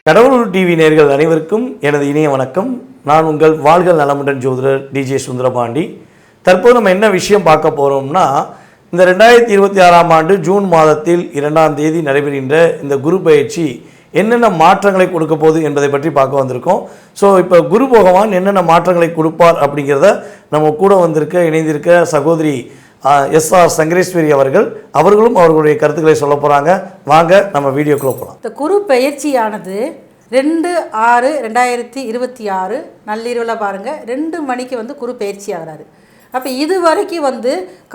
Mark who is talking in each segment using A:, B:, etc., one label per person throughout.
A: கடவுள் டிவி நேயர்கள் அனைவருக்கும் எனது இனிய வணக்கம். நான் உங்கள் வாழ்க நலமுடன் ஜோதிடர் டிஜே சுந்தரபாண்டி. தற்போது நம்ம என்ன விஷயம் பார்க்க போகிறோம்னா, இந்த 2026ஆம் ஆண்டு ஜூன் மாதத்தில் 2ஆம் தேதி நடைபெறுகின்ற இந்த குரு பயிற்சி என்னென்ன மாற்றங்களை கொடுக்க போகுது என்பதை பற்றி பார்க்க வந்திருக்கோம். ஸோ இப்போ குரு பகவான் என்னென்ன மாற்றங்களை கொடுப்பார் அப்படிங்கிறத நம்ம கூட இணைந்திருக்க சகோதரி எஸ்ஆர் சங்கரேஸ்வரி அவர்களும் அவர்களுடைய கருத்துக்களை சொல்ல போகிறாங்க. வாங்க நம்ம வீடியோக்குள்ள போகலாம்.
B: இந்த குரு பயிற்சியானது 2/6/2026 நள்ளிரவில் பாருங்கள் 2 மணிக்கு குரு பயிற்சி ஆகிறாரு. அப்போ இது வரைக்கும்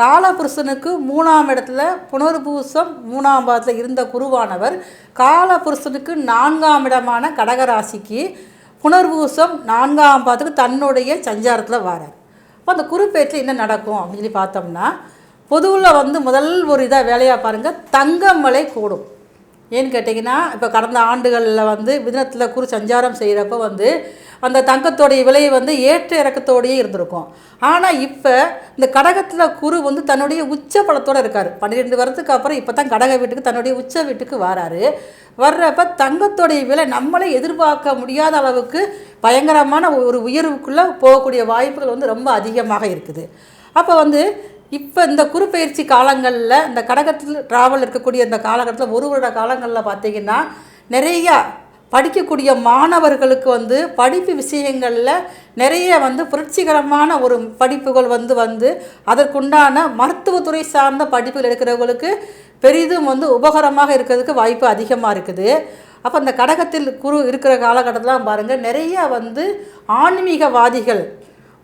B: காலபுருஷனுக்கு 3ஆம் இடத்துல புனர்பூசம் 3ஆம் பாதத்தில் இருந்த குருவானவர் காலபுருஷனுக்கு 4ஆம் இடமான கடகராசிக்கு புனர்பூசம் 4ஆம் பாதத்துக்கு தன்னுடைய சஞ்சாரத்தில் வரார். அப்போ அந்த குரு பயிற்சியில் என்ன நடக்கும் அப்படின்னு சொல்லி பார்த்தோம்னா, பொதுவில் முதல் ஒரு இதாக வேலையாக பாருங்கள், தங்கம் விலை கூடும். ஏன்னு கேட்டிங்கன்னா, இப்போ கடந்த ஆண்டுகளில் மிதுனத்தில் குரு சஞ்சாரம் செய்கிறப்ப அந்த தங்கத்தோடைய விலை ஏற்ற இறக்கத்தோடையே இருந்திருக்கும். ஆனால் இப்போ இந்த கடகத்தில் குரு தன்னுடைய உச்ச பலத்தோடு இருக்கார். 12 வருடத்துக்கு அப்புறம் இப்போ தான் கடக வீட்டுக்கு தன்னுடைய உச்ச வீட்டுக்கு வராரு. வர்றப்ப தங்கத்தோடைய விலை நம்மளே எதிர்பார்க்க முடியாத அளவுக்கு பயங்கரமான ஒரு உயர்வுக்குள்ளே போகக்கூடிய வாய்ப்புகள் ரொம்ப அதிகமாக இருக்குது. அப்போ இப்போ இந்த குரு பயிற்சி காலங்களில் இந்த கடகத்தில் ட்ராவல் இருக்கக்கூடிய இந்த காலகட்டத்தில் 1 வருட காலங்களில் பார்த்திங்கன்னா, நிறையா படிக்கக்கூடிய மாணவர்களுக்கு படிப்பு விஷயங்களில் நிறைய புரட்சிகரமான ஒரு படிப்புகள் அதற்குண்டான மருத்துவத்துறை சார்ந்த படிப்புகள் எடுக்கிறவங்களுக்கு பெரிதும் உபகரமாக இருக்கிறதுக்கு வாய்ப்பு அதிகமாக இருக்குது. அப்போ இந்த கடகத்தில் குரு இருக்கிற காலகட்டத்தில் பாருங்கள், நிறைய ஆன்மீகவாதிகள்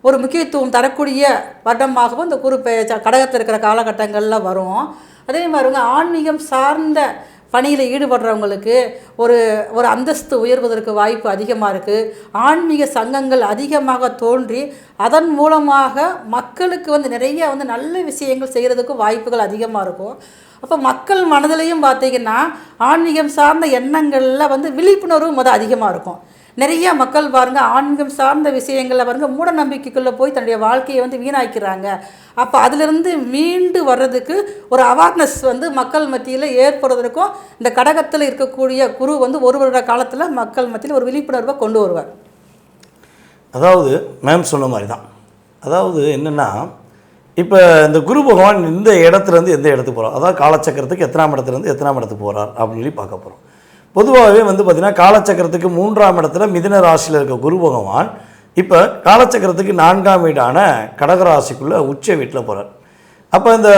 B: ஒரு முக்கியத்துவம் தரக்கூடிய வருடமாகவும் இந்த குரு கடகத்தில் இருக்கிற காலகட்டங்களில் வரும். அதே மாதிரி ஆன்மீகம் சார்ந்த பணியில் ஈடுபடுறவங்களுக்கு ஒரு அந்தஸ்து உயர்வதற்கு வாய்ப்பு அதிகமாக இருக்குது. ஆன்மீக சங்கங்கள் அதிகமாக தோன்றி அதன் மூலமாக மக்களுக்கு நிறைய நல்ல விஷயங்கள் செய்கிறதுக்கும் வாய்ப்புகள் அதிகமாக இருக்கும். அப்போ மக்கள் மனதிலையும் பார்த்திங்கன்னா ஆன்மீகம் சார்ந்த எண்ணங்களில் விழிப்புணர்வு அதிகமாக இருக்கும். நிறைய மக்கள் பாருங்கள், ஆன்மீகம் சார்ந்த விஷயங்களில் பாருங்கள் மூட நம்பிக்கைக்குள்ளே போய் தன்னுடைய வாழ்க்கையை வீணாக்கிறாங்க. அப்போ அதிலிருந்து மீண்டு வர்றதுக்கு ஒரு அவேர்னஸ் மக்கள் மத்தியில் ஏற்படுவதற்கும் இந்த கடகத்தில் இருக்கக்கூடிய குரு 1 வருட காலத்தில் மக்கள் மத்தியில் ஒரு விழிப்புணர்வை கொண்டு வருவார்.
A: அதாவது மேம் சொன்ன மாதிரி தான். அதாவது என்னென்னா, இப்போ இந்த குரு பகவான் இந்த இடத்துலேருந்து எந்த இடத்துக்கு போகிறார், அதாவது காலச்சக்கரத்துக்கு எத்தனாம் இடத்துலேருந்து எத்தனாம் இடத்துக்கு போகிறார் அப்படின்னு சொல்லி பார்க்க போகிறோம். பொதுவாகவே பார்த்திங்கன்னா காலச்சக்கரத்துக்கு 3ஆம் இடத்துல மிதுன ராசியில் இருக்க குரு பகவான் இப்போ காலச்சக்கரத்துக்கு 4ஆம் வீடான கடகராசிக்குள்ளே உச்ச வீட்டில் போகிறார். அப்போ இந்த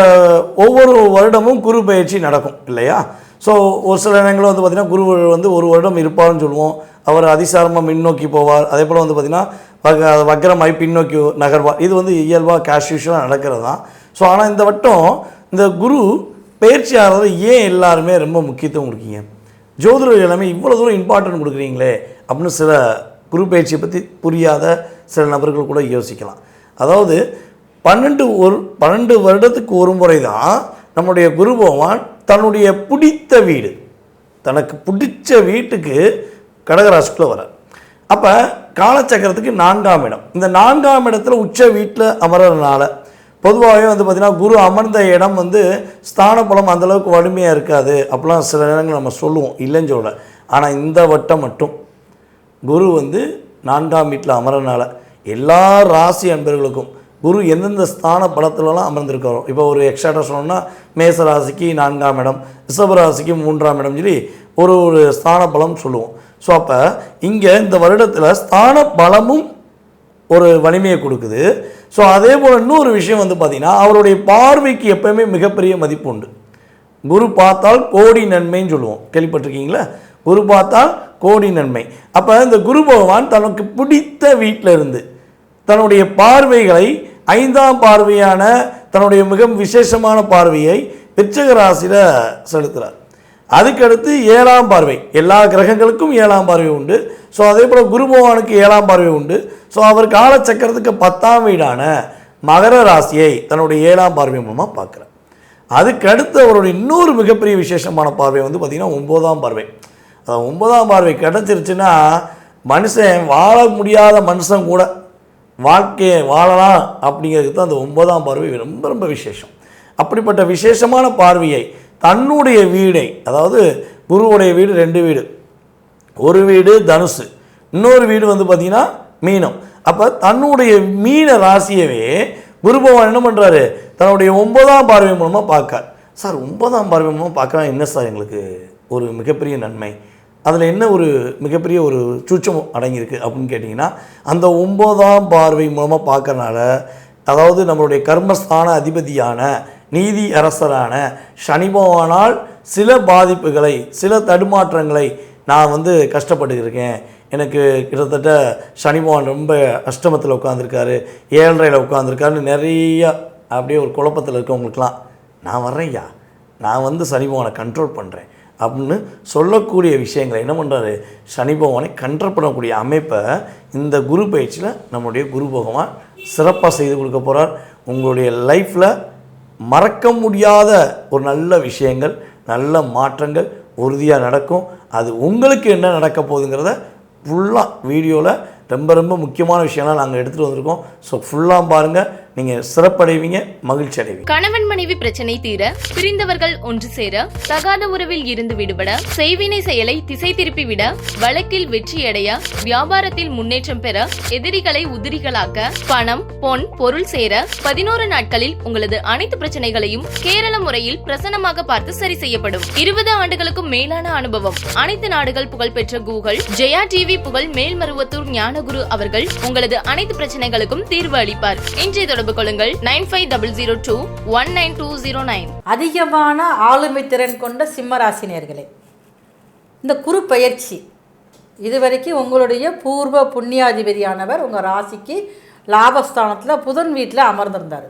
A: ஒவ்வொரு வருடமும் குரு பயிற்சி நடக்கும் இல்லையா? ஸோ ஒரு சில நேரங்களும் பார்த்திங்கன்னா குரு 1 வருடம் இருப்பார்னு சொல்லுவோம். அவர் அதிசாரமாக முன்னோக்கி போவார். அதே போல் பார்த்திங்கன்னா வக்ரமாய் பின்னோக்கி நகர்வார். இது இயல்பாக கேஷுவலாக நடக்கிறது தான். ஸோ ஆனால் இந்த வட்டம் இந்த குரு பயிற்சி ஆகிறது ஏன் எல்லாருமே ரொம்ப முக்கியத்துவம் கொடுக்கீங்க, ஜோதிடர்கள் எல்லாமே இவ்வளோ தூரம் இம்பார்ட்டன்ட் கொடுக்குறீங்களே அப்படின்னு சில குரு பயிற்சியை பற்றி புரியாத சில நபர்கள் கூட யோசிக்கலாம். அதாவது 12 வருடத்துக்கு ஒரு முறை தான் நம்முடைய குரு பகவான் தன்னுடைய பிடித்த வீடு, தனக்கு பிடிச்ச வீட்டுக்கு கடகராசிக்குள்ளே வரார். அப்போ காலச்சக்கரத்துக்கு 4ஆம் இடம், இந்த 4ஆம் இடத்துல உச்ச வீட்டில் அமர்றதுனால பொதுவாகவே பார்த்திங்கன்னா குரு அமர்ந்த இடம் ஸ்தான பலம் அந்தளவுக்கு வலிமையாக இருக்காது அப்படிலாம் சில நேரங்கள் நம்ம சொல்லுவோம், இல்லைன்னு சொல்ல. ஆனால் இந்த வட்டம் மட்டும் குரு 4ஆம் வீட்டில் அமர்றதுனால எல்லா ராசி அன்பர்களுக்கும் குரு எந்தெந்த ஸ்தான பலத்துலலாம் அமர்ந்திருக்கிறோம். இப்போ ஒரு எக்ஸ்ட்ராட்டாக சொல்லணும்னா மேச ராசிக்கு 4ஆம் இடம், ரிஷப ராசிக்கு 3ஆம் இடம் சொல்லி ஒரு ஸ்தான பலம் சொல்லுவோம். ஸோ அப்போ இங்கே இந்த வருடத்தில் ஸ்தான பலமும் ஒரு வலிமையை கொடுக்குது. ஸோ அதே போல் இன்னொரு விஷயம் பார்த்திங்கன்னா, அவருடைய பார்வைக்கு எப்போயுமே மிகப்பெரிய மதிப்பு உண்டு. குரு பார்த்தால் கோடி நன்மைன்னு சொல்லுவோம், கேள்விப்பட்டிருக்கீங்களா? குரு பார்த்தால் கோடி நன்மை. அப்போ இந்த குரு பகவான் தனக்கு பிடித்த வீட்டில் இருந்து தன்னுடைய பார்வைகளை 5ஆம் பார்வையான தன்னுடைய மிக விசேஷமான பார்வையை விருச்சிக ராசியில் செலுத்துகிறார். அதுக்கடுத்து 7ஆம் பார்வை, எல்லா கிரகங்களுக்கும் 7ஆம் பார்வை உண்டு. ஸோ அதே போல் குரு பகவானுக்கு 7ஆம் பார்வை உண்டு. ஸோ அவர் காலச்சக்கரத்துக்கு 10ஆம் வீடான மகர ராசியை தன்னுடைய 7ஆம் பார்வை மூலமாக பார்க்குறார். அதுக்கடுத்து அவருடைய இன்னொரு மிகப்பெரிய விசேஷமான பார்வை பார்த்திங்கன்னா 9ஆம் பார்வை. அது 9ஆம் பார்வை கிடச்சிருச்சுன்னா மனுஷன் வாழ முடியாத மனுஷன் கூட வாழ்க்கையை வாழலாம் அப்படிங்கிறதுக்கு தான் அந்த 9ஆம் பார்வை ரொம்ப ரொம்ப விசேஷம். அப்படிப்பட்ட விசேஷமான பார்வையை தன்னுடைய வீடை, அதாவது குருவுடைய வீடு 2 வீடு, ஒரு வீடு தனுசு, இன்னொரு வீடு வந்து பார்த்திங்கன்னா மீனம். அப்போ தன்னுடைய மீன ராசியவே குரு பகவான் என்ன பண்ணுறாரு, தன்னுடைய 9ஆம் பார்வை மூலமாக பார்க்கார். சார் 9ஆம் பார்வை மூலமாக பார்க்கலாம் என்ன சார் எங்களுக்கு ஒரு மிகப்பெரிய நன்மை, அதில் என்ன ஒரு மிகப்பெரிய ஒரு சூட்சம் அடங்கியிருக்கு அப்படின்னு கேட்டிங்கன்னா, அந்த 9ஆம் பார்வை மூலமாக பார்க்கறனால, அதாவது நம்மளுடைய கர்மஸ்தான அதிபதியான நீதி அரசரான சனி பகவானால் சில பாதிப்புகளை, சில தடுமாற்றங்களை நான் வந்து கஷ்டப்பட்டுருக்கேன். எனக்கு கிட்டத்தட்ட சனி பகவான் ரொம்ப அஷ்டமத்தில் உட்காந்துருக்காரு, 7.5 உட்காந்துருக்காருன்னு நிறைய அப்படியே ஒரு குழப்பத்தில் இருக்கவங்களுக்கெல்லாம் நான் வர்றேன்யா, நான் வந்து சனி பகவானை கண்ட்ரோல் பண்ணுறேன் அப்படின்னு சொல்லக்கூடிய விஷயங்களை என்ன பண்ணுறாரு, சனி பகவானை கண்ட்ரோல் பண்ணக்கூடிய அமைப்பை இந்த குரு பயிற்சியில் நம்மளுடைய குரு பகவான் சிறப்பாக செய்து கொடுக்க போகிறார். உங்களுடைய லைஃப்பில் மறக்க முடியாத ஒரு நல்ல விஷயங்கள், நல்ல மாற்றங்கள் உறுதியாக நடக்கும். அது உங்களுக்கு என்ன நடக்க போகுதுங்கிறத ஃபுல்லாக வீடியோவில் ரொம்ப ரொம்ப முக்கியமான விஷயம்லாம் நாங்கள் எடுத்துகிட்டு வந்திருக்கோம். ஸோ ஃபுல்லாக பாருங்கள், நீங்கள் சிறப்படைவீங்க, மகிழ்ச்சி அடைவீங்க.
C: கணவன் மனைவி பிரச்சனை தீர, பிரிந்தவர்கள் ஒன்று சேர, தகாத உறவில் இருந்து விடுபட, செய்வினை செயலை திசை திருப்பி விட, வழக்கில் வெற்றியடைய, வியாபாரத்தில் முன்னேற்றம் பெற, எதிரிகளை உதிரிகளாக்க, பணம் பொன் பொருள் சேர 11 நாட்களில் உங்களது அனைத்து பிரச்சனைகளையும் கேரள முறையில் பிரசன்னமாக பார்த்து சரி செய்யப்படும். 20 ஆண்டுகளுக்கும் மேலான அனுபவம், அனைத்து நாடுகள் புகழ்பெற்ற கூகுள் ஜெயா டிவி புகழ் மேல்மருவத்தூர் ஞானகுரு அவர்கள் உங்களது அனைத்து பிரச்சனைகளுக்கும் தீர்வு அளிப்பார். இன்றைய தொடர்பு கொள்ளுங்கள் 9500219209.
B: அதிகமான ஆளுமை திறன் கொண்ட சிம்மராசினியர்களே, இந்த குரு பயிற்சி இதுவரைக்கும் உங்களுடைய பூர்வ புண்ணியாதிபதியானவர் உங்கள் ராசிக்கு லாபஸ்தானத்தில் புதன் வீட்டில் அமர்ந்திருந்தார்.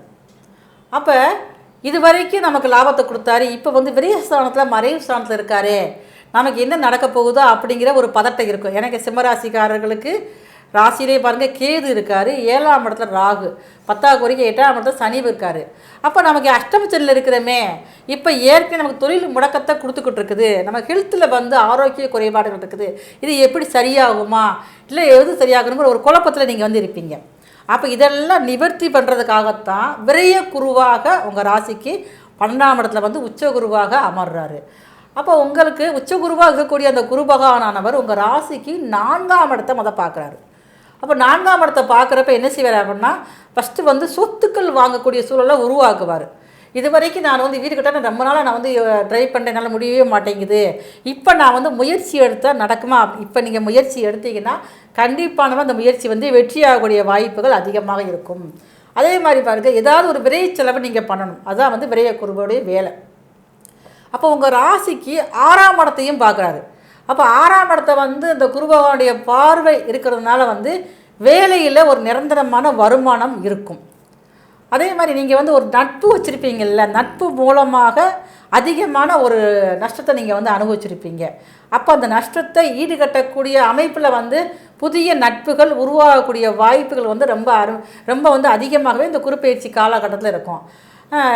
B: அப்போ இது வரைக்கும் நமக்கு லாபத்தை கொடுத்தாரு. இப்போ வந்து விரயஸ்தானத்தில் மறைவு ஸ்தானத்தில் இருக்காரு, நமக்கு என்ன நடக்க போகுதோ அப்படிங்கிற ஒரு பதட்டம் இருக்கும். எனக்கு சிம்மராசிக்காரர்களுக்கு ராசியிலே பாருங்கள் கேது இருக்கார், 7ஆம் இடத்துல ராகு, 10ஆவது வரைக்கும் 8ஆம் இடத்துல சனி இருக்கார். அப்போ நமக்கு அஷ்டமச்சனில் இருக்கிறமே, இப்போ ஏற்கனவே நமக்கு தொழில் முடக்கத்தை கொடுத்துக்கிட்டு இருக்குது, நம்ம ஹெல்த்தில் வந்து ஆரோக்கிய குறைபாடுகள் இருக்குது, இது எப்படி சரியாகுமா இல்லை எது சரியாகணுங்கிற ஒரு குழப்பத்தில் நீங்கள் வந்து இருப்பீங்க. அப்போ இதெல்லாம் நிவர்த்தி பண்ணுறதுக்காகத்தான் விரய குருவாக உங்கள் ராசிக்கு 12ஆம் இடத்துல வந்து உச்ச குருவாக அமர்றாரு. அப்போ உங்களுக்கு உச்சகுருவாக இருக்கக்கூடிய அந்த குரு பகவானானவர் உங்கள் ராசிக்கு 4ஆம் இடத்தை பார்க்குறாரு. அப்போ 4ஆம் இடத்தை பார்க்குறப்ப என்ன செய்வார் அப்படின்னா, ஃபஸ்ட்டு வந்து சொத்துக்கள் வாங்கக்கூடிய சூழலை உருவாக்குவார். இது வரைக்கும் நான் வந்து வீடு கட்ட ரொம்ப நாளாக நான் வந்து ட்ரை பண்ணுறேன், என்னால் முடியவே மாட்டேங்குது, இப்போ நான் வந்து முயற்சி எடுத்தால் நடக்குமா? இப்போ நீங்கள் முயற்சி எடுத்தீங்கன்னா கண்டிப்பான அந்த முயற்சி வந்து வெற்றியாகக்கூடிய வாய்ப்புகள் அதிகமாக இருக்கும். அதே மாதிரி பாருங்கள், ஏதாவது ஒரு விரைய செலவை நீங்கள் பண்ணணும், அதுதான் வந்து விரைய குருவோடைய வேலை. அப்போ உங்கள் ராசிக்கு 6ஆம் இடத்தையும் பார்க்குறாரு. அப்போ 6ஆம் இடத்தை வந்து இந்த குரு பகவானுடைய பார்வை இருக்கிறதுனால வந்து வேலையில் ஒரு நிரந்தரமான வருமானம் இருக்கும். அதே மாதிரி நீங்கள் வந்து ஒரு நட்பு வச்சுருப்பீங்கள்ல, நட்பு மூலமாக அதிகமான ஒரு நஷ்டத்தை நீங்கள் வந்து அனுபவிச்சிருப்பீங்க. அப்போ அந்த நஷ்டத்தை ஈடுகட்டக்கூடிய அமைப்பில் வந்து புதிய நட்புகள் உருவாகக்கூடிய வாய்ப்புகள் வந்து ரொம்ப வந்து அதிகமாகவே இந்த குருப்பெயர்ச்சி காலகட்டத்தில் இருக்கும்.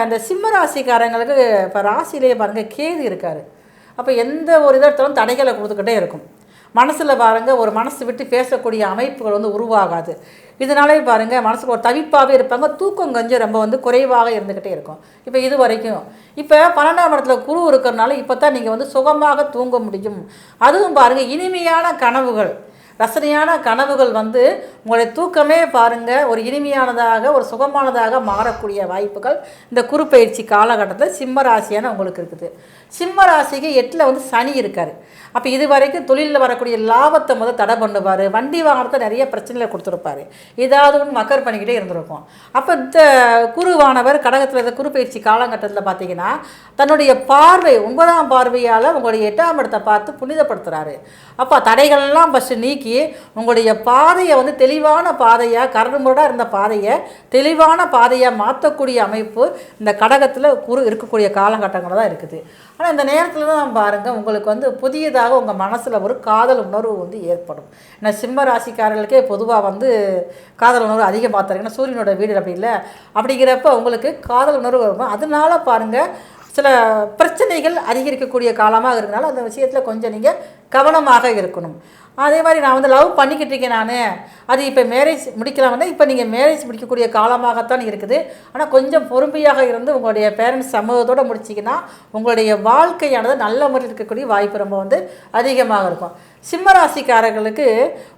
B: இந்த சிம்ம ராசிக்காரங்களுக்கு இப்போ ராசியிலே பாருங்கள் கேது இருக்கார். அப்போ எந்த ஒரு இடத்திலும் தடைகளை கொடுத்துக்கிட்டே இருக்கும். மனசில் பாருங்கள் ஒரு மனசு விட்டு பேசக்கூடிய அமைப்புகள் வந்து உருவாகாது. இதனாலே பாருங்கள் மனசுக்கு ஒரு தவிப்பாகவே இருப்பாங்க, தூக்கம் கொஞ்சம் ரொம்ப வந்து குறைவாக இருந்துக்கிட்டே இருக்கும். இப்போ இது வரைக்கும் இப்போ 12ஆம் இடத்துல குரு இருக்கிறனால இப்போ தான் நீங்கள் வந்து சுகமாக தூங்க முடியும். அதுவும் பாருங்கள் இனிமையான கனவுகள், ரசனையான கனவுகள் வந்து உங்களுடைய தூக்கமே பாருங்கள் ஒரு இனிமையானதாக ஒரு சுகமானதாக மாறக்கூடிய வாய்ப்புகள் இந்த குரு பயிற்சி காலகட்டத்தில் சிம்ம ராசியான உங்களுக்கு இருக்குது. சிம்ம ராசிக்கு 8ல் வந்து சனி இருக்கார். அப்போ இது வரைக்கும் தொழிலில் வரக்கூடிய லாபத்தை முதல் தடை பண்ணுவார், வண்டி வாகனத்தை நிறைய பிரச்சனைகளை கொடுத்துருப்பார், ஏதாவது ஒன்று மக்கர் பண்ணிக்கிட்டே இருந்திருக்கும். அப்போ இந்த குருவானவர் கடகத்தில் இருந்த குரு பயிற்சி காலகட்டத்தில் பார்த்தீங்கன்னா தன்னுடைய பார்வை 9ஆம் பார்வையால் உங்களுடைய 8ஆம் இடத்தை பார்த்து புனிதப்படுத்துகிறாரு. அப்போ தடைகள்லாம் ஃபஸ்ட்டு நீக்கி உங்களுடைய பாதையை வந்து தெளிவான பாதையாக, கரடுமுரடாக இருந்த பாதையை தெளிவான பாதையாக மாற்றக்கூடிய அமைப்பு இந்த கடகத்தில் குரு இருக்கக்கூடிய காலகட்டங்கள் தான் இருக்குது. ஆனால் இந்த நேரத்தில் தான் பாருங்கள் உங்களுக்கு வந்து புதியதாக உங்கள் மனசில் ஒரு காதல் உணர்வு வந்து ஏற்படும். ஏன்னா சிம்ம ராசிக்காரர்களுக்கே பொதுவாக வந்து காதல் உணர்வு அதிகமாக தருங்க, ஏன்னா சூரியனோட வீடு அப்படி இல்லை. அப்படிங்கிறப்ப உங்களுக்கு காதல் உணர்வு வரும். அதனால பாருங்கள் சில பிரச்சனைகள் அதிகரிக்கக்கூடிய காலமாக இருக்கிறனால அந்த விஷயத்தில் கொஞ்சம் நீங்கள் கவனமாக இருக்கணும். அதே மாதிரி நான் வந்து லவ் பண்ணிக்கிட்டு இருக்கேன், நான் அது இப்போ மேரேஜ் முடிக்கலாம்னா இப்போ நீங்கள் மேரேஜ் முடிக்கக்கூடிய காலமாகத்தான் இருக்குது. ஆனால் கொஞ்சம் பொறுமையாக இருந்து உங்களுடைய பேரண்ட்ஸ் சமூகத்தோடு முடிச்சிங்கன்னா உங்களுடைய வாழ்க்கையானது நல்ல முறையில் இருக்கக்கூடிய வாய்ப்பு ரொம்ப வந்து அதிகமாக இருக்கும். சிம்மராசிக்காரர்களுக்கு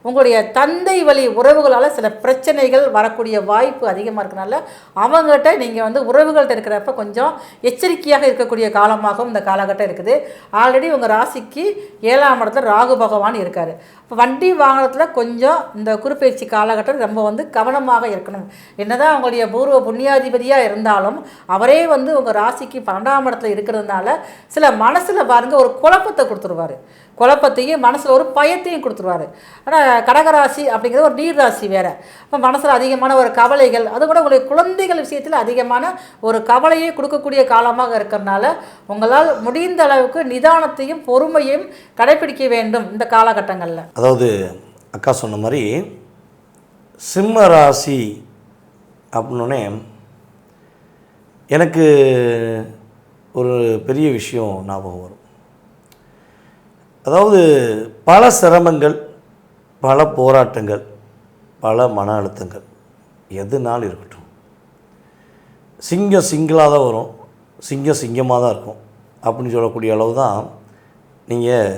B: உங்களுடைய தந்தை வழி உறவுகளால் சில பிரச்சனைகள் வரக்கூடிய வாய்ப்பு அதிகமாக இருக்கனால அவங்ககிட்ட நீங்கள் வந்து உறவுகள்கிட்ட இருக்கிறப்ப கொஞ்சம் எச்சரிக்கையாக இருக்கக்கூடிய காலமாகவும் இந்த காலகட்டம் இருக்குது. ஆல்ரெடி உங்கள் ராசிக்கு 7ஆம் இடத்துல ராகு பகவான் இருக்கார். இப்போ வண்டி வாகனத்தில் கொஞ்சம் இந்த குருப்பெயர்ச்சி காலகட்டம் ரொம்ப வந்து கவனமாக இருக்கணும். என்னதான் அவங்களுடைய பூர்வ புண்ணியாதிபதியாக இருந்தாலும் அவரே வந்து உங்கள் ராசிக்கு 12ஆம் இடத்துல இருக்கிறதுனால சில மனசில் பாருங்கள் ஒரு குழப்பத்தை கொடுத்துருவார். குழப்பத்தையும் மனசில் ஒரு பயத்தையும் கொடுத்துருவார். ஆனால் கடகராசி அப்படிங்கிறது ஒரு நீர் ராசி வேறு. இப்போ மனசில் அதிகமான ஒரு கவலைகள், அது கூட உங்களுடைய குழந்தைகள் விஷயத்தில் அதிகமான ஒரு கவலையை கொடுக்கக்கூடிய காலமாக இருக்கிறதுனால உங்களால் முடிந்த அளவுக்கு நிதானத்தையும் பொறுமையும் கடைபிடிக்க வேண்டும் இந்த காலகட்டங்களில்.
A: அதாவது அக்கா சொன்ன மாதிரி சிம்ம ராசி அப்படின்னோடனே எனக்கு ஒரு பெரிய விஷயம் ஞாபகம் வரும். அதாவது பல சிரமங்கள், பல போராட்டங்கள், பல மன அழுத்தங்கள் எதுனாலும் இருக்கட்டும், சிங்கம் சிங்கிளாக தான் வரும், சிங்கம் சிங்கமாக தான் இருக்கும் அப்படின்னு சொல்லக்கூடிய அளவு தான் நீங்கள்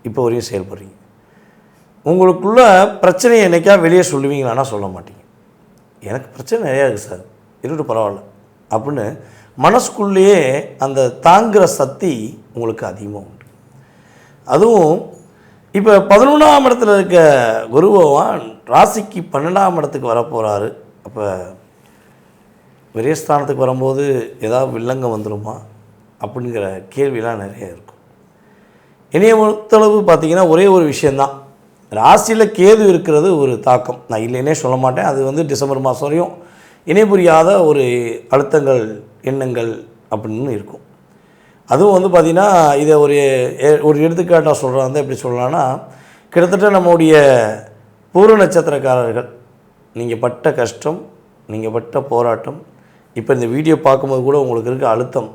A: இப்போ வரையும் செயல்படுறீங்க. உங்களுக்குள்ள பிரச்சனையை என்றைக்கா வெளியே சொல்லுவீங்களான்னா சொல்ல மாட்டீங்க. எனக்கு பிரச்சனை நிறையா இருக்குது சார், இருக்கட்டும் பரவாயில்ல அப்படின்னு மனசுக்குள்ளேயே அந்த தாங்குகிற சக்தி உங்களுக்கு அதிகமாக உண்டு. அதுவும் இப்போ 11ஆம் இடத்துல இருக்க குரு பகவான் ராசிக்கு 12ஆம் இடத்துக்கு வரப்போகிறாரு. அப்போ விரயஸ்தானத்துக்கு வரும்போது ஏதாவது வில்லங்கம் வந்துடுமா அப்படிங்கிற கேள்வியெலாம் நிறைய இருக்கும். என்னைய பொறுத்தளவு பார்த்திங்கன்னா ஒரே ஒரு விஷயந்தான், ராசியில் கேது இருக்கிறது ஒரு தாக்கம். நான் இல்லைன்னே சொல்ல மாட்டேன். அது வந்து டிசம்பர் மாதம் வரையும் இணை புரியாத ஒரு அழுத்தங்கள், எண்ணங்கள் அப்படின்னு இருக்கும். அதுவும் வந்து பார்த்திங்கன்னா இதை ஒரு எடுத்துக்காட்டாக சொல்கிறாங்க. எப்படி சொல்லலான்னா, கிட்டத்தட்ட நம்முடைய பூர்வ நட்சத்திரக்காரர்கள் நீங்கள் பட்ட கஷ்டம், நீங்கள் பட்ட போராட்டம், இப்போ இந்த வீடியோ பார்க்கும்போது கூட உங்களுக்கு இருக்க அழுத்தம்,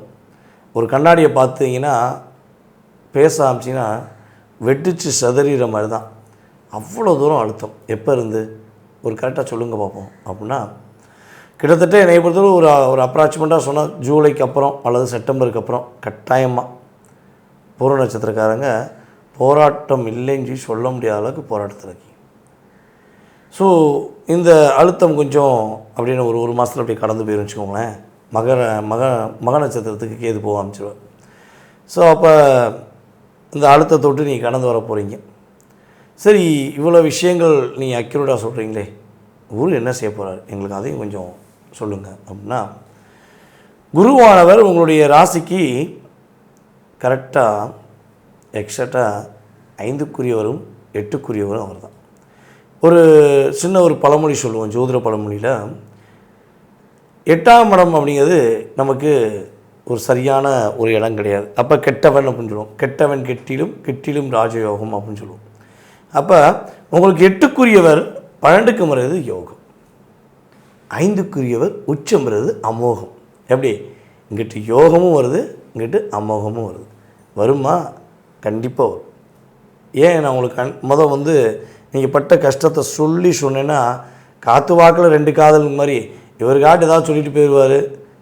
A: ஒரு கண்ணாடியை பார்த்தீங்கன்னா பேச ஆரம்பிச்சிங்கன்னா வெட்டிச்சு சதறிற மாதிரி தான். அவ்வளோ தூரம் அழுத்தம். எப்போ இருந்து ஒரு கரெக்டாக சொல்லுங்கள் பார்ப்போம் அப்படின்னா, கிட்டத்தட்ட என்னை பொறுத்தவரை ஒரு அப்ராக்சிமேட்டாக சொன்னால் ஜூலைக்கு அப்புறம் அல்லது செப்டம்பருக்கு அப்புறம் கட்டாயமாக பூர்வ நட்சத்திரக்காரங்க போராட்டம் இல்லைன்னு சொல்ல முடியாத அளவுக்கு போராட்டத்தில் இருக்கீங்க. ஸோ இந்த அழுத்தம் கொஞ்சம் அப்படின்னு ஒரு மாதத்தில் அப்படி கடந்து போயிடும் வச்சுக்கோங்களேன். மக நட்சத்திரத்துக்கு கேது போக ஆரம்பிச்சிடுவார். ஸோ அப்போ இந்த அழுத்தத்தை விட்டு நீங்கள் கடந்து வர போகிறீங்க. சரி, இவ்வளோ விஷயங்கள் நீங்கள் அக்யூரேட்டாக சொல்கிறீங்களே, குரு என்ன செய்ய போகிறார், எங்களுக்கு அதையும் கொஞ்சம் சொல்லுங்கள் அப்படின்னா, குருவானவர் உங்களுடைய ராசிக்கு கரெக்டாக எக்ஸாக்டாக 5க்குரியவரும் 8க்குரியவரும் அவர் தான். ஒரு சின்ன ஒரு பழமொழி சொல்லுவோம், ஜோதிட பழமொழியில் 8ஆம் இடம் அப்படிங்கிறது நமக்கு ஒரு சரியான ஒரு இடம் கிடையாது. அப்போ கெட்டவன் அப்படின்னு சொல்லுவோம். கெட்டவன் கெட்டிலும் ராஜயோகம் அப்படின்னு சொல்லுவோம். அப்போ உங்களுக்கு 8க்குரியவர் 12க்கு வருது யோகம், 5க்குரியவர் உச்சம் வருது அமோகம். எப்படி இங்கிட்டு யோகமும் வருது, இங்கிட்டு அமோகமும் வருது. வருமா? கண்டிப்பாக வரும். ஏன் நான் உங்களுக்கு வந்து நீங்கள் பட்ட கஷ்டத்தை சொல்லி சொன்னேன்னா, காற்று வாக்கில் 2 காதல் மாதிரி இவர் காட்டு ஏதாவது சொல்லிட்டு போயிடுவார்,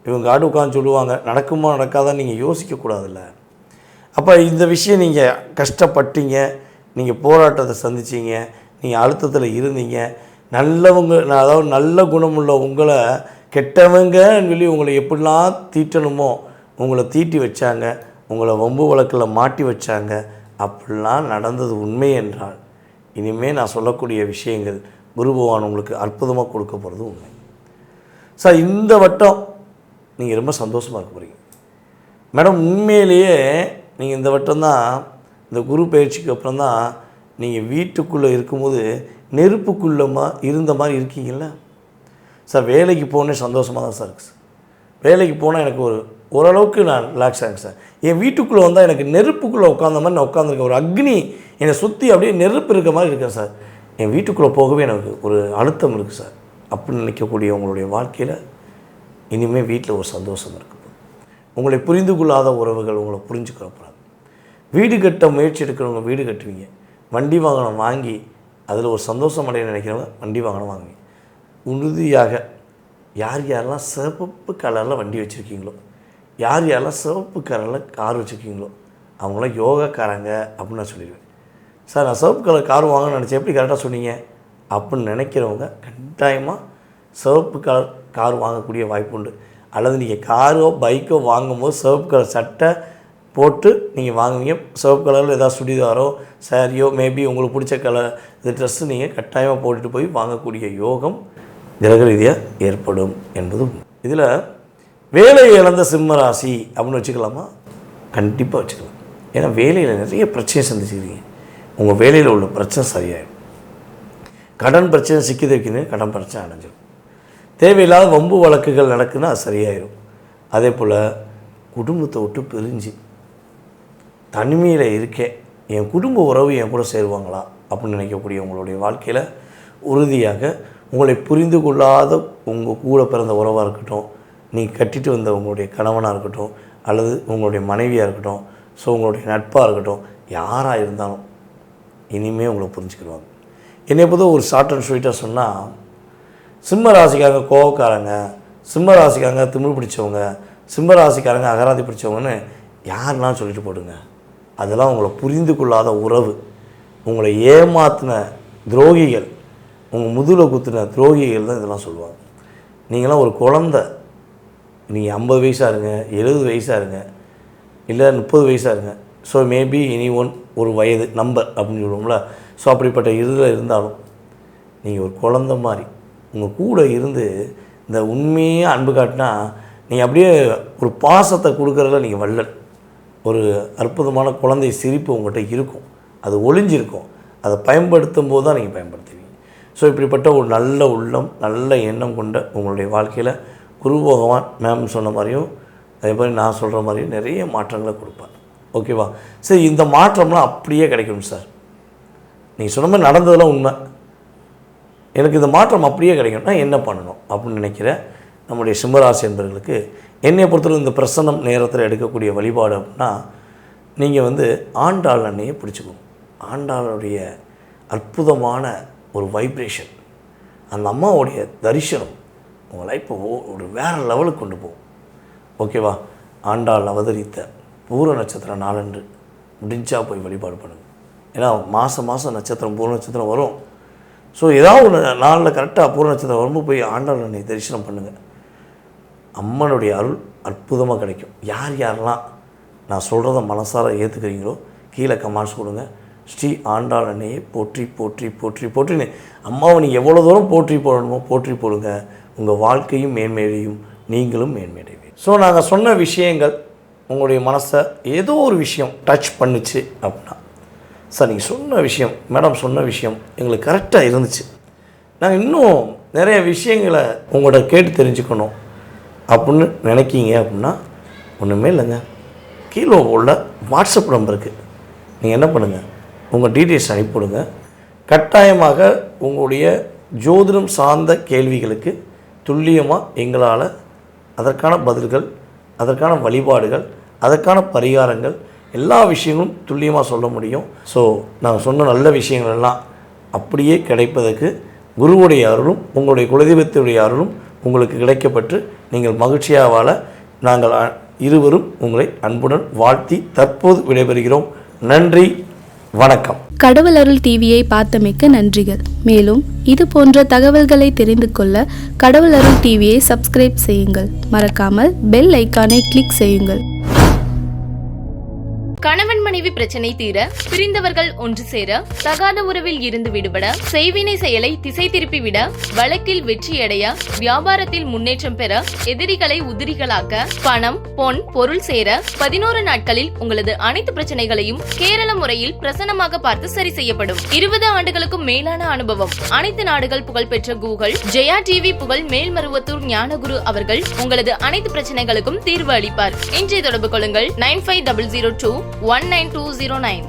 A: இவங்க காட்டு உட்காந்து சொல்லுவாங்க. நடக்குமா நடக்காதான்னு நீங்கள் யோசிக்கக்கூடாதுல்ல. அப்போ இந்த விஷயம் நீங்கள் கஷ்டப்பட்டீங்க, நீங்கள் போராட்டத்தை சந்திச்சிங்க, நீங்கள் அழுத்தத்தில் இருந்தீங்க, நல்லவங்க அதாவது நல்ல குணமுள்ள உங்களை கெட்டவங்கன்னு சொல்லி உங்களை எப்படிலாம் தீட்டணுமோ உங்களை தீட்டி வச்சாங்க, உங்களை வம்பு வழக்கில் மாட்டி வச்சாங்க. அப்படிலாம் நடந்தது உண்மை என்றால் இனிமேல் நான் சொல்லக்கூடிய விஷயங்கள் குரு பகவான் உங்களுக்கு அற்புதமாக கொடுக்க போகிறது உண்மை. சார், இந்த வட்டம் நீங்கள் ரொம்ப சந்தோஷமாக இருக்க போகிறீங்க மேடம். உண்மையிலேயே நீங்கள் இந்த வட்டம் தான், இந்த குரு பயிற்சிக்கு அப்புறம் தான் நீங்கள் வீட்டுக்குள்ளே இருக்கும்போது நெருப்புக்குள்ளே இருந்த மாதிரி இருக்கீங்கள சார். வேலைக்கு போனே சந்தோஷமாக தான் சார் இருக்குது சார். வேலைக்கு போனால் எனக்கு ஓரளவுக்கு நான் ரிலாக்ஸ் ஆகுங்க சார். என் வீட்டுக்குள்ளே வந்தால் எனக்கு நெருப்புக்குள்ளே உட்காந்த மாதிரி நான் உட்காந்துருக்கேன். ஒரு அக்னி என்னை சுற்றி அப்படியே நெருப்பு இருக்க மாதிரி இருக்கேன் சார். என் வீட்டுக்குள்ளே போகவே எனக்கு ஒரு அழுத்தம் இருக்குது சார் அப்படின்னு நினைக்கக்கூடிய உங்களுடைய வாழ்க்கையில் இனிமேல் வீட்டில் ஒரு சந்தோஷம் இருக்குது. உங்களை புரிந்து கொள்ளாத உறவுகள் உங்களை புரிஞ்சுக்கிறப்படாது. வீடு கட்ட முயற்சி எடுக்கிறவங்க வீடு கட்டுவீங்க. வண்டி வாகனம் வாங்கி அதில் ஒரு சந்தோஷம் அடைய நினைக்கிறவங்க வண்டி வாகனம் வாங்குவீங்க. உறுதியாக யார் யாரெல்லாம் சிவப்பு கலரில் வண்டி வச்சுருக்கீங்களோ, யார் யாரெல்லாம் சிவப்பு கலரில் கார் வச்சுருக்கீங்களோ அவங்களாம் யோகாக்காரங்க அப்படின்னு நான் சொல்லிடுவேன். சார் நான் சிவப்பு கலர் கார் வாங்கணும்னு நினச்சேன், எப்படி கரெக்டாக சொன்னீங்க அப்படின்னு நினைக்கிறவங்க கட்டாயமாக சிவப்பு கலர் கார் வாங்கக்கூடிய வாய்ப்பு உண்டு. அல்லது நீங்கள் காரோ பைக்கோ வாங்கும்போது சிவப்பு கலர் சட்டை போட்டு நீங்கள் வாங்குவீங்க. சிவப்பு கலரில் ஏதாவது சுடிதாரோ சாரியோ மேபி உங்களுக்கு பிடிச்ச கலர் இது ட்ரெஸ்ஸு நீங்கள் கட்டாயமாக போட்டுட்டு போய் வாங்கக்கூடிய யோகம் கிரக ரீதியாக ஏற்படும் என்பது. இதில் வேலை இழந்த சிம்ம ராசி அப்படின்னு வச்சுக்கலாமா? கண்டிப்பாக வச்சுக்கலாம். ஏன்னா வேலையில் நிறைய பிரச்சனை சந்திச்சுக்கிறீங்க. உங்கள் வேலையில் உள்ள பிரச்சனை சரியாயிடும். கடன் பிரச்சனை சிக்கி வைக்கணும், கடன் பிரச்சனை அடைஞ்சிடும். தேவையில்லாத வம்பு வழக்குகள் நடக்குன்னா அது சரியாயிடும். அதே போல் குடும்பத்தை விட்டு பிரிஞ்சு தனிமையில் இருக்கேன், என் குடும்ப உறவு என் கூட சேருவாங்களா அப்படின்னு நினைக்கக்கூடிய உங்களுடைய வாழ்க்கையில் உறுதியாக உங்களை புரிந்து கொள்ளாத உங்கள் கூட பிறந்த உறவாக இருக்கட்டும், நீங்கள் கட்டிட்டு வந்த உங்களுடைய கணவனாக இருக்கட்டும், அல்லது உங்களுடைய மனைவியாக இருக்கட்டும், ஸோ உங்களுடைய நட்பாக இருக்கட்டும், யாராக இருந்தாலும் இனிமேல் உங்களை புரிஞ்சுக்கிடுவாங்க. என்னை பொறுத்த ஒரு ஷார்ட் அண்ட் ஸ்வீட்டாக சொன்னால், சிம்ம ராசிக்காரங்க கோவக்காரங்க, சிம்ம ராசிக்காரங்க திமிழ் பிடிச்சவங்க, சிம்ம ராசிக்காரங்க அகராதி பிடிச்சவங்கன்னு யாருன்னா சொல்லிட்டு போடுங்க. அதெல்லாம் உங்களை புரிந்து கொள்ளாத உறவு, உங்களை ஏமாத்தின துரோகிகள், உங்கள் முதுகில் குத்துன துரோகிகள் தான் இதெல்லாம் சொல்லுவாங்க. நீங்களாம் ஒரு குழந்தை, நீங்கள் 50 வயசாக இருங்க, 70 வயசாக இருங்க, இல்லை 30 வயசாக இருங்க, ஸோ மேபி ஒரு வயது நம்பர் அப்படின்னு சொல்லுவோம்ல. ஸோ அப்படிப்பட்ட இதில் இருந்தாலும் நீங்கள் ஒரு குழந்தை மாதிரி உங்கள் கூட இருந்து இந்த உண்மையாக அன்பு காட்டினா நீங்கள் அப்படியே ஒரு பாசத்தை கொடுக்குறதுல நீங்கள் வள்ளல். ஒரு அற்புதமான குழந்தை சிரிப்பு உங்கள்கிட்ட இருக்கும், அது ஒளிஞ்சிருக்கும். அதை பயன்படுத்தும் போது தான் நீங்கள் பயன்படுத்துவீங்க. ஸோ இப்படிப்பட்ட ஒரு நல்ல உள்ளம், நல்ல எண்ணம் கொண்ட உங்களுடைய வாழ்க்கையில் குரு பகவான் மேம் சொன்ன மாதிரியும் அதே மாதிரி நான் சொல்கிற மாதிரியும் நிறைய மாற்றங்களை கொடுப்பார். ஓகேவா? சரி, இந்த மாற்றம்லாம் அப்படியே கிடைக்கணும் சார். நீங்கள் சொன்ன மாதிரி நடந்ததெல்லாம் உண்மை, எனக்கு இந்த மாற்றம் அப்படியே கிடைக்கணும்னா என்ன பண்ணணும் அப்படின்னு நினைக்கிற நம்முடைய சிம்மராசி என்பவர்களுக்கு என்னை பொறுத்தவரை இந்த பிரசன்னம் நேரத்தில் எடுக்கக்கூடிய வழிபாடு அப்படின்னா, நீங்கள் ஆண்டாள் அன்னையை பிடிச்சிக்கணும். ஆண்டாளுடைய அற்புதமான ஒரு வைப்ரேஷன், அந்த அம்மாவுடைய தரிசனம் உங்கள் லைஃப்பை ஒரு வேறு லெவலுக்கு கொண்டு போகும். ஓகேவா? ஆண்டாள் அவதரித்த பூர நட்சத்திர நாளன்று முடிஞ்சால் போய் வழிபாடு பண்ணுங்கள். ஏன்னா மாதம் நட்சத்திரம் பூர நட்சத்திரம் வரும். ஸோ ஏதாவது ஒரு நாளில் கரெக்டாக பூர நட்சத்திரம் வரும்போது போய் ஆண்டாள் அன்னை தரிசனம் பண்ணுங்கள். அம்மனுடைய அருள் அற்புதமாக கிடைக்கும். யார் யாரெல்லாம் நான் சொல்கிறத மனசார ஏற்றுக்கிறீங்களோ கீழே கமெண்ட்ஸ் கொடுங்க. ஸ்ரீ ஆண்டாள் அன்னையை போற்றி போற்றி போற்றி போற்றின்னு அம்மாவை நீங்கள் எவ்வளோ தூரம் போற்றி போடணுமோ போற்றி போடுங்க. உங்கள் வாழ்க்கையும் மேன்மேடையும், நீங்களும் மேன்மேடைவீங்க. ஸோ நாங்கள் சொன்ன விஷயங்கள் உங்களுடைய மனசை ஏதோ ஒரு விஷயம் டச் பண்ணிச்சு அப்படின்னா, சார் நீங்கள் சொன்ன விஷயம், மேடம் சொன்ன விஷயம் எங்களுக்கு கரெக்டாக இருந்துச்சு, நாங்கள் இன்னும் நிறைய விஷயங்களை உங்கள்கிட்ட கேட்டு தெரிஞ்சுக்கணும் அப்படின்னு நினைக்கிங்க அப்படின்னா, ஒன்றுமே இல்லைங்க, கீழே உள்ள வாட்ஸ்அப் நம்பருக்கு நீங்கள் என்ன பண்ணுங்கள், உங்கள் டீட்டெயில்ஸ் அனுப்பிவிடுங்க. கட்டாயமாக உங்களுடைய ஜோதிடம் சார்ந்த கேள்விகளுக்கு துல்லியமாக எங்களால் அதற்கான பதில்கள், அதற்கான வழிபாடுகள், அதற்கான பரிகாரங்கள் எல்லா விஷயங்களும் துல்லியமாக சொல்ல முடியும். ஸோ நாங்கள் சொன்ன நல்ல விஷயங்கள் எல்லாம் அப்படியே கிடைப்பதற்கு குருவுடைய அருளும் உங்களுடைய குலதெய்வத்துடைய அருளும் உங்களுக்கு கிடைக்கப்பட்டு நீங்கள் மகிழ்ச்சியாக வாழ நாங்கள் இருவரும் உங்களை அன்புடன் வாழ்த்தி தற்போது விடைபெறுகிறோம். நன்றி, வணக்கம்.
D: கடவுள் அருள் டிவியை பார்த்தமைக்கு நன்றிகள். மேலும் இது போன்ற தகவல்களை தெரிந்து கொள்ள கடவுள் அருள் டிவியை சப்ஸ்கிரைப் செய்யுங்கள். மறக்காமல் பெல் ஐக்கானை கிளிக் செய்யுங்கள்.
C: கணவன் மனைவி பிரச்சனை தீர, பிரிந்தவர்கள் ஒன்று சேர, தகாத உறவில் இருந்து விடுபட, செய்வினை செயலை திசை திருப்பி விட, வழக்கில் வெற்றியடைய, வியாபாரத்தில் முன்னேற்றம் பெற, எதிரிகளை உதிரிகளாக்க, பணம் பொன் பொருள் சேர 11 நாட்களில் உங்களது அனைத்து பிரச்சனைகளையும் கேரள முறையில் பிரசன்னமாக பார்த்து சரி செய்யப்படும். 20 ஆண்டுகளுக்கும் மேலான அனுபவம், அனைத்து நாடுகள் புகழ்பெற்ற கூகுள் ஜெயா டிவி புகழ் மேல்மருவத்தூர் ஞானகுரு அவர்கள் உங்களது அனைத்து பிரச்சனைகளுக்கும் தீர்வு அளிப்பார். இன்றைய தொடர்பு கொள்ளுங்கள் 9500219209.